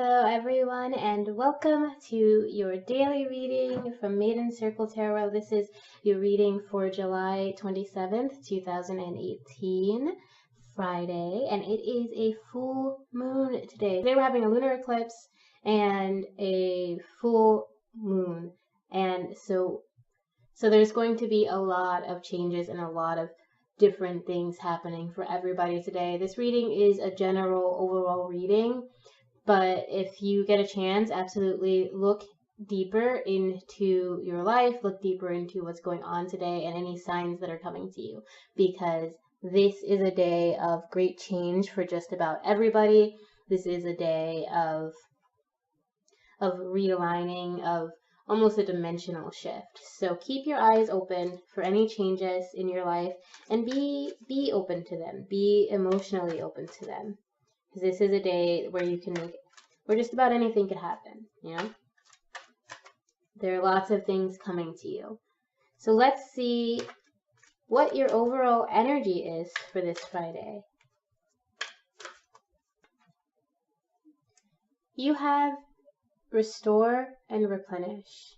Hello everyone and welcome to your daily reading from Maiden Circle Tarot. This is your reading for July 27th, 2018, Friday, and it is a full moon today. Today we're having a lunar eclipse and a full moon, and so there's going to be a lot of changes and a lot of different things happening for everybody today. This reading is a general overall reading, but if you get a chance, absolutely look deeper into your life, look deeper into what's going on today and any signs that are coming to you, because this is a day of great change for just about everybody. This is a day of realigning, of almost a dimensional shift. So keep your eyes open for any changes in your life and be open to them. Be emotionally open to them. Because this is a day where you can make, where just about anything could happen, you know? There are lots of things coming to you. So let's see what your overall energy is for this Friday. You have restore and replenish.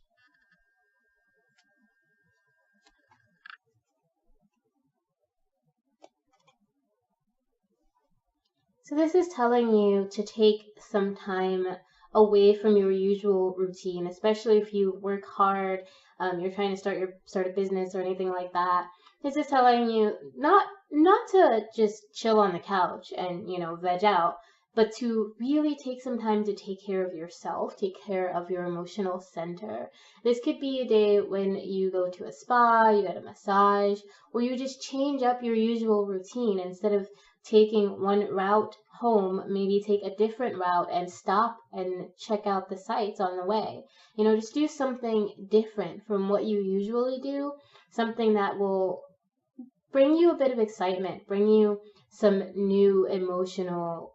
So this is telling you to take some time away from your usual routine, especially if you work hard, you're trying to start a business or anything like that. This is telling you not to just chill on the couch and, veg out, but to really take some time to take care of yourself, take care of your emotional center. This could be a day when you go to a spa, you get a massage, or you just change up your usual routine. Instead of taking one route home, maybe take a different route and stop and check out the sights on the way. Just do something different from what you usually do, something that will bring you a bit of excitement, bring you some new emotional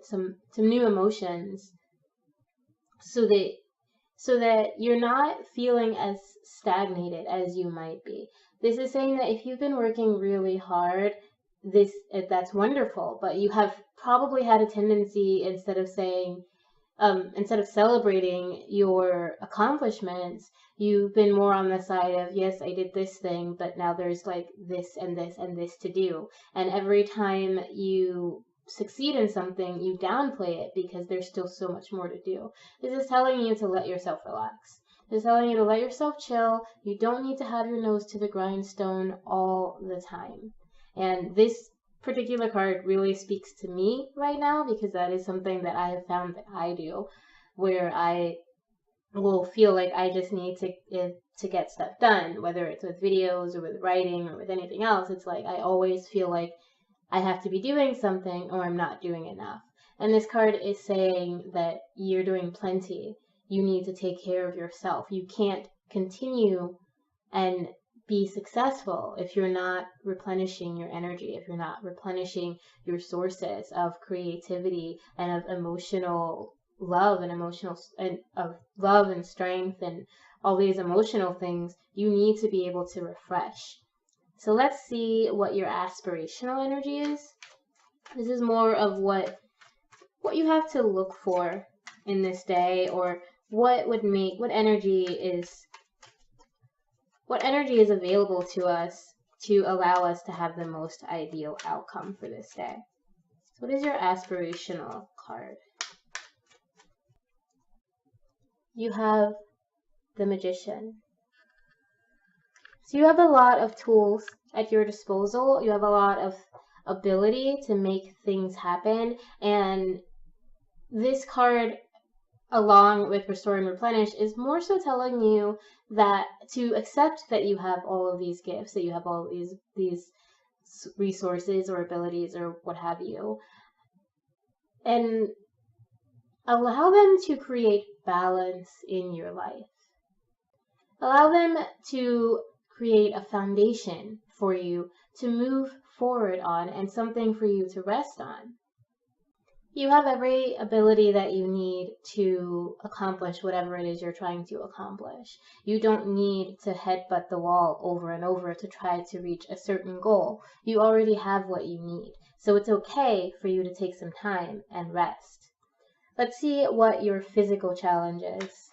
some new emotions, so that you're not feeling as stagnated as you might be. This is saying that if you've been working really hard, that's wonderful, but you have probably had a tendency, instead of celebrating your accomplishments, you've been more on the side of, yes, I did this thing, but now there's like this and this and this to do. And every time you succeed in something, you downplay it because there's still so much more to do. This is telling you to let yourself relax. This is telling you to let yourself chill. You don't need to have your nose to the grindstone all the time. And this particular card really speaks to me right now, because that is something that I have found that I do, where I will feel like I just need to get stuff done, whether it's with videos or with writing or with anything else. It's like I always feel like I have to be doing something or I'm not doing enough. And this card is saying that you're doing plenty. You need to take care of yourself. You can't continue and be successful if you're not replenishing your energy, if you're not replenishing your sources of creativity and of emotional love and of love and strength and all these emotional things. You need to be able to refresh. So let's see what your aspirational energy is. This is more of what you have to look for in this day, or what energy is available to us to allow us to have the most ideal outcome for this day. So what is your aspirational card? You have the Magician. So you have a lot of tools at your disposal. You have a lot of ability to make things happen. And this card, along with Restore and Replenish, is more so telling you that to accept that you have all of these gifts, that you have all of these resources or abilities or what have you, and allow them to create balance in your life. Allow them to create a foundation for you to move forward on and something for you to rest on. You have every ability that you need to accomplish whatever it is you're trying to accomplish. You don't need to headbutt the wall over and over to try to reach a certain goal. You already have what you need. So it's okay for you to take some time and rest. Let's see what your physical challenge is.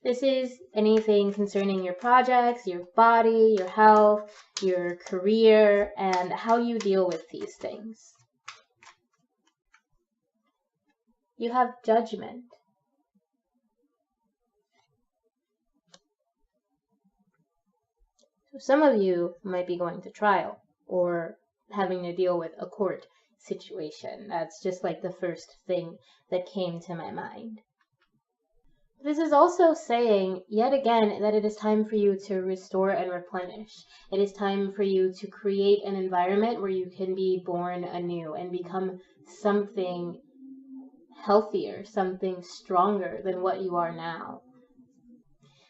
This is anything concerning your projects, your body, your health, your career, and how you deal with these things. You have judgment. So some of you might be going to trial or having to deal with a court situation. That's just like the first thing that came to my mind. This is also saying, yet again, that it is time for you to restore and replenish. It is time for you to create an environment where you can be born anew and become something healthier, something stronger than what you are now.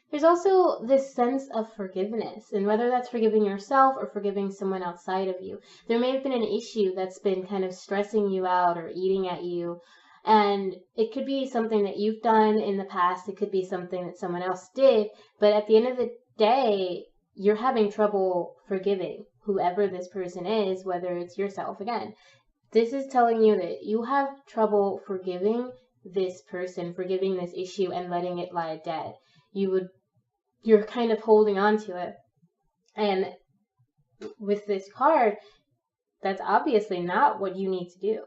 There's also this sense of forgiveness, and whether that's forgiving yourself or forgiving someone outside of you. There may have been an issue that's been kind of stressing you out or eating at you, and it could be something that you've done in the past, it could be something that someone else did, but at the end of the day, you're having trouble forgiving whoever this person is, whether it's yourself again. This is telling you that you have trouble forgiving this person, forgiving this issue, and letting it lie dead. You're kind of holding on to it. And with this card, that's obviously not what you need to do.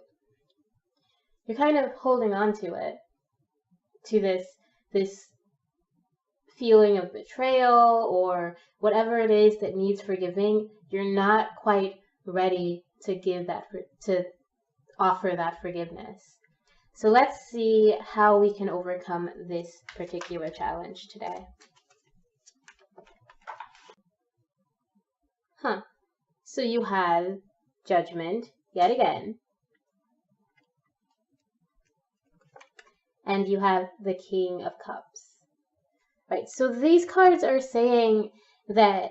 You're kind of holding on to it, to this feeling of betrayal or whatever it is that needs forgiving. You're not quite ready to give that, to offer that forgiveness. So let's see how we can overcome this particular challenge today. So you have judgment yet again. And you have the King of Cups. Right, so these cards are saying that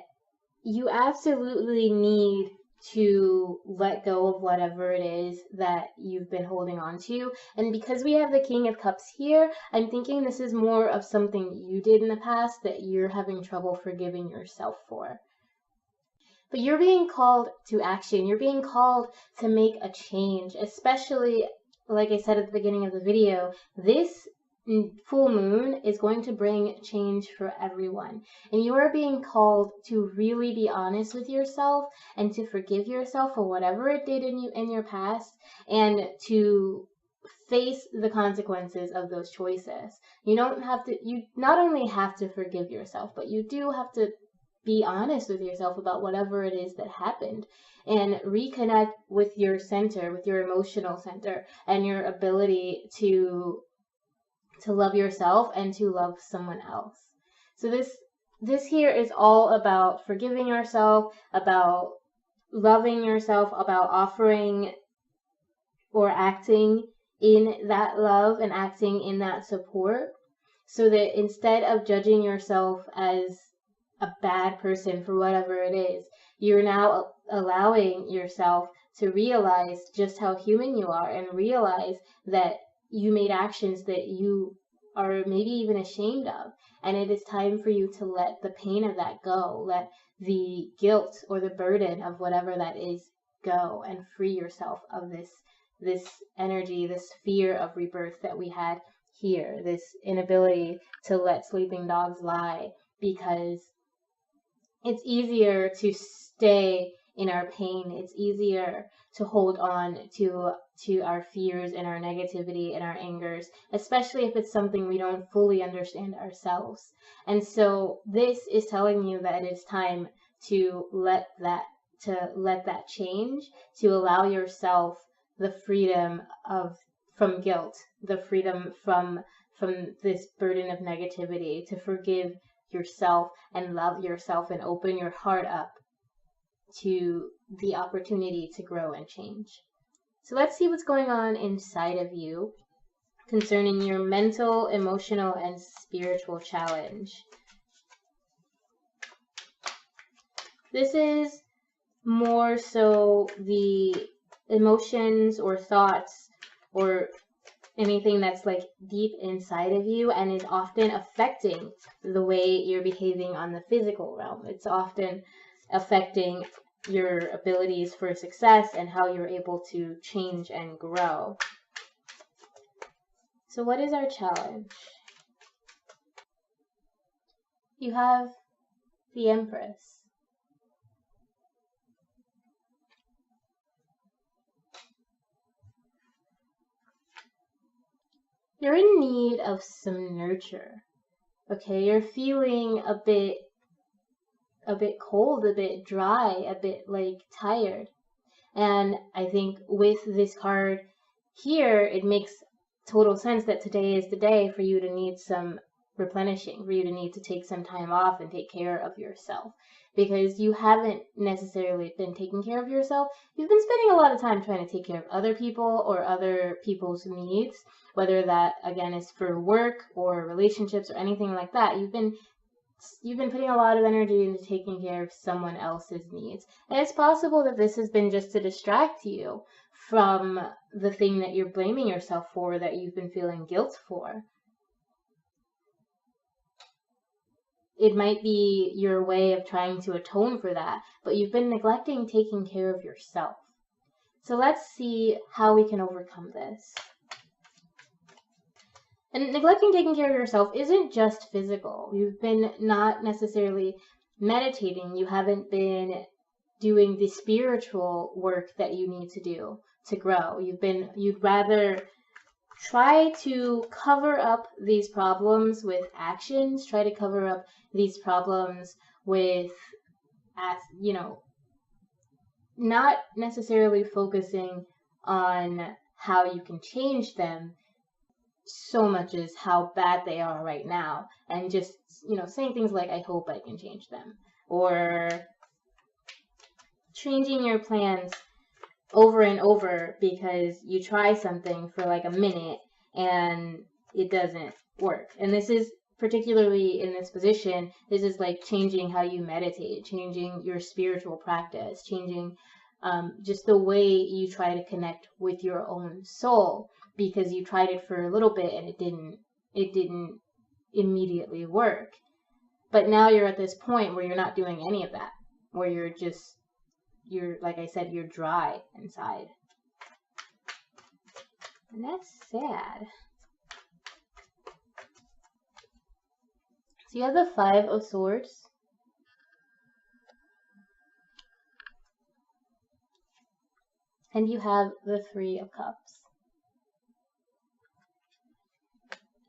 you absolutely need to let go of whatever it is that you've been holding on to. And because we have the King of Cups here, I'm thinking this is more of something you did in the past that you're having trouble forgiving yourself for. But you're being called to action. You're being called to make a change, especially, like I said at the beginning of the video, this full moon is going to bring change for everyone. And you are being called to really be honest with yourself and to forgive yourself for whatever it did in your past, and to face the consequences of those choices. You not only have to forgive yourself, but you do have to be honest with yourself about whatever it is that happened and reconnect with your center, with your emotional center, and your ability to love yourself and to love someone else. So this here is all about forgiving yourself, about loving yourself, about offering or acting in that love and acting in that support, so that instead of judging yourself as a bad person for whatever it is, you're now allowing yourself to realize just how human you are and realize that you made actions that you are maybe even ashamed of. And it is time for you to let the pain of that go, let the guilt or the burden of whatever that is go, and free yourself of this energy, this fear of rebirth that we had here, this inability to let sleeping dogs lie, because it's easier to stay in our pain. It's easier to hold on to our fears and our negativity and our angers, especially if it's something we don't fully understand ourselves. And so this is telling you that it is time to let that change, to allow yourself the freedom from guilt, the freedom from this burden of negativity, to forgive yourself and love yourself and open your heart up to the opportunity to grow and change. So let's see what's going on inside of you concerning your mental, emotional, and spiritual challenge. This is more so the emotions or thoughts or anything that's like deep inside of you and is often affecting the way you're behaving on the physical realm. It's often affecting your abilities for success and how you're able to change and grow. So what is our challenge? You have the Empress. You're in need of some nurture. Okay, you're feeling a bit cold, a bit dry, a bit like tired. And I think with this card here, it makes total sense that today is the day for you to need some replenishing, for you to need to take some time off and take care of yourself. Because you haven't necessarily been taking care of yourself. You've been spending a lot of time trying to take care of other people or other people's needs, whether that, again, is for work or relationships or anything like that. You've been putting a lot of energy into taking care of someone else's needs. And it's possible that this has been just to distract you from the thing that you're blaming yourself for, that you've been feeling guilt for. It might be your way of trying to atone for that, but you've been neglecting taking care of yourself. So let's see how we can overcome this. And neglecting taking care of yourself isn't just physical. You've been not necessarily meditating. You haven't been doing the spiritual work that you need to do to grow. You'd rather try to cover up these problems with actions, try to cover up these problems with, not necessarily focusing on how you can change them so much as how bad they are right now, and just, saying things like, I hope I can change them, or changing your plans over and over because you try something for like a minute and it doesn't work. And this is particularly in this position, this is like changing how you meditate, changing your spiritual practice, changing just the way you try to connect with your own soul, because you tried it for a little bit and it didn't immediately work. But now you're at this point where you're not doing any of that, where you're like I said, you're dry inside. And that's sad. So you have the Five of Swords. And you have the Three of Cups.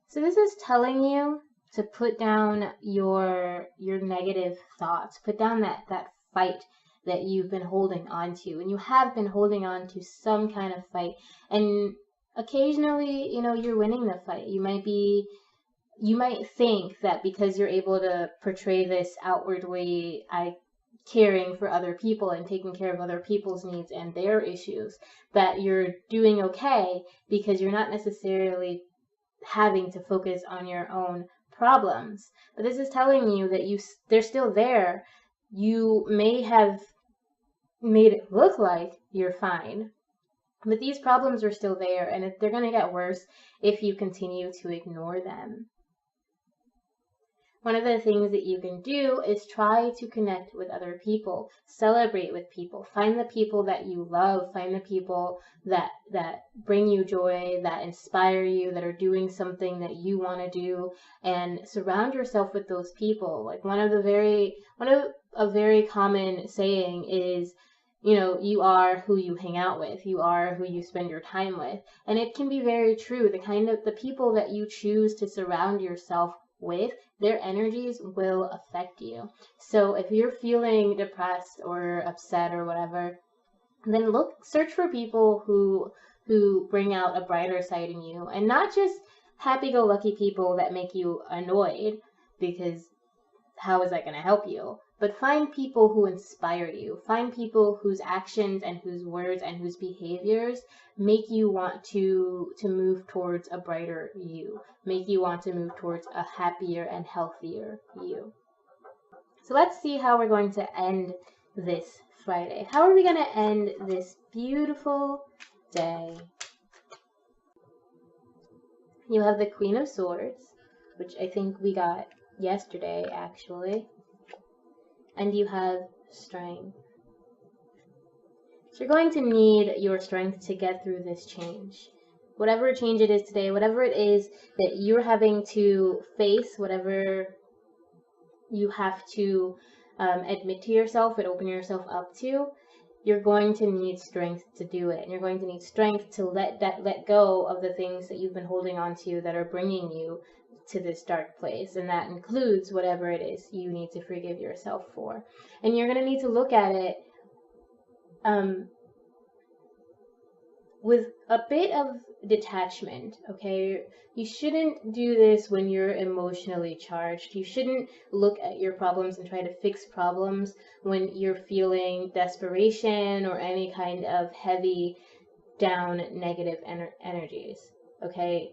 So this is telling you to put down your negative thoughts, put down that fight that you've been holding on to, and you have been holding on to some kind of fight, and occasionally, you're winning the fight. You might think that because you're able to portray this outwardly, caring for other people and taking care of other people's needs and their issues, that you're doing okay because you're not necessarily having to focus on your own problems. But this is telling you that they're still there. You may have made it look like you're fine, but these problems are still there, and they're going to get worse if you continue to ignore them. One of the things that you can do is try to connect with other people, celebrate with people, find the people that you love, find the people that bring you joy, that inspire you, that are doing something that you want to do, and surround yourself with those people. Like a very common saying is, you are who you hang out with, you are who you spend your time with. And it can be very true. The people that you choose to surround yourself with, their energies will affect you. So if you're feeling depressed or upset or whatever, then search for people who bring out a brighter side in you, and not just happy-go-lucky people that make you annoyed, because how is that going to help you? But find people who inspire you. Find people whose actions and whose words and whose behaviors make you want to move towards a brighter you, make you want to move towards a happier and healthier you. So let's see how we're going to end this Friday. How are we going to end this beautiful day? You have the Queen of Swords, which I think we got yesterday, actually. And you have strength. So you're going to need your strength to get through this change. whatever change it is today, whatever it is that you're having to face, whatever you have to admit to yourself and open yourself up to, you're going to need strength to do it. And you're going to need strength to let go of the things that you've been holding on to that are bringing you to this dark place. And that includes whatever it is you need to forgive yourself for. And you're going to need to look at it with a bit of detachment, okay? You shouldn't do this when you're emotionally charged. You shouldn't look at your problems and try to fix problems when you're feeling desperation or any kind of heavy, down, negative energies, okay?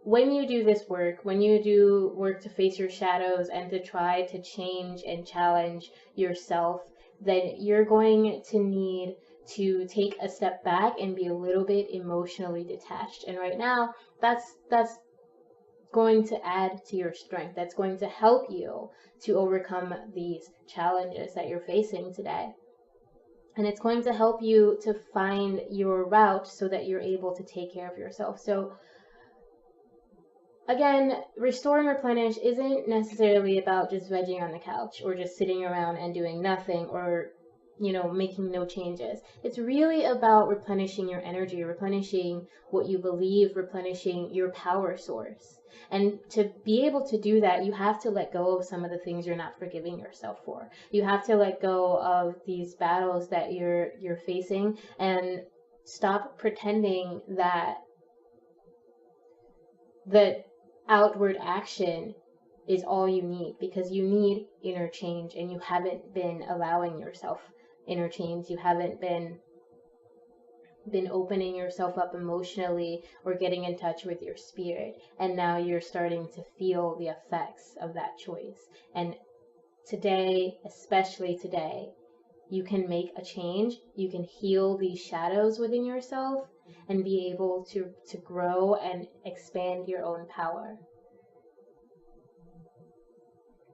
When you do this work, when you do work to face your shadows and to try to change and challenge yourself, then you're going to need to take a step back and be a little bit emotionally detached. And right now, that's going to add to your strength. That's going to help you to overcome these challenges that you're facing today. And it's going to help you to find your route so that you're able to take care of yourself. So again, restore and replenish isn't necessarily about just vegging on the couch or just sitting around and doing nothing or, you know, making no changes. It's really about replenishing your energy, replenishing what you believe, replenishing your power source. And to be able to do that, you have to let go of some of the things you're not forgiving yourself for. You have to let go of these battles that you're facing and stop pretending that outward action is all you need, because you need inner change, and you haven't been allowing yourself inner change. You haven't been opening yourself up emotionally or getting in touch with your spirit, and now you're starting to feel the effects of that choice. And today, especially today, you can make a change. You can heal these shadows within yourself and be able to grow and expand your own power.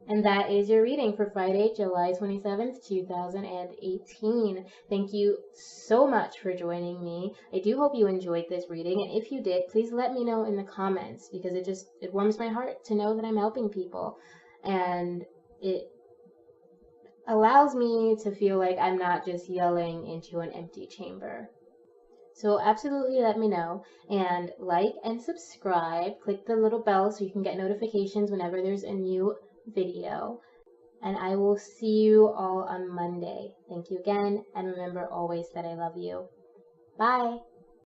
And that is your reading for Friday, July 27th, 2018. Thank you so much for joining me. I do hope you enjoyed this reading. And if you did, please let me know in the comments, because it warms my heart to know that I'm helping people. And it allows me to feel like I'm not just yelling into an empty chamber. So absolutely let me know, and like and subscribe. Click the little bell so you can get notifications whenever there's a new video. And I will see you all on Monday. Thank you again, and remember always that I love you. Bye!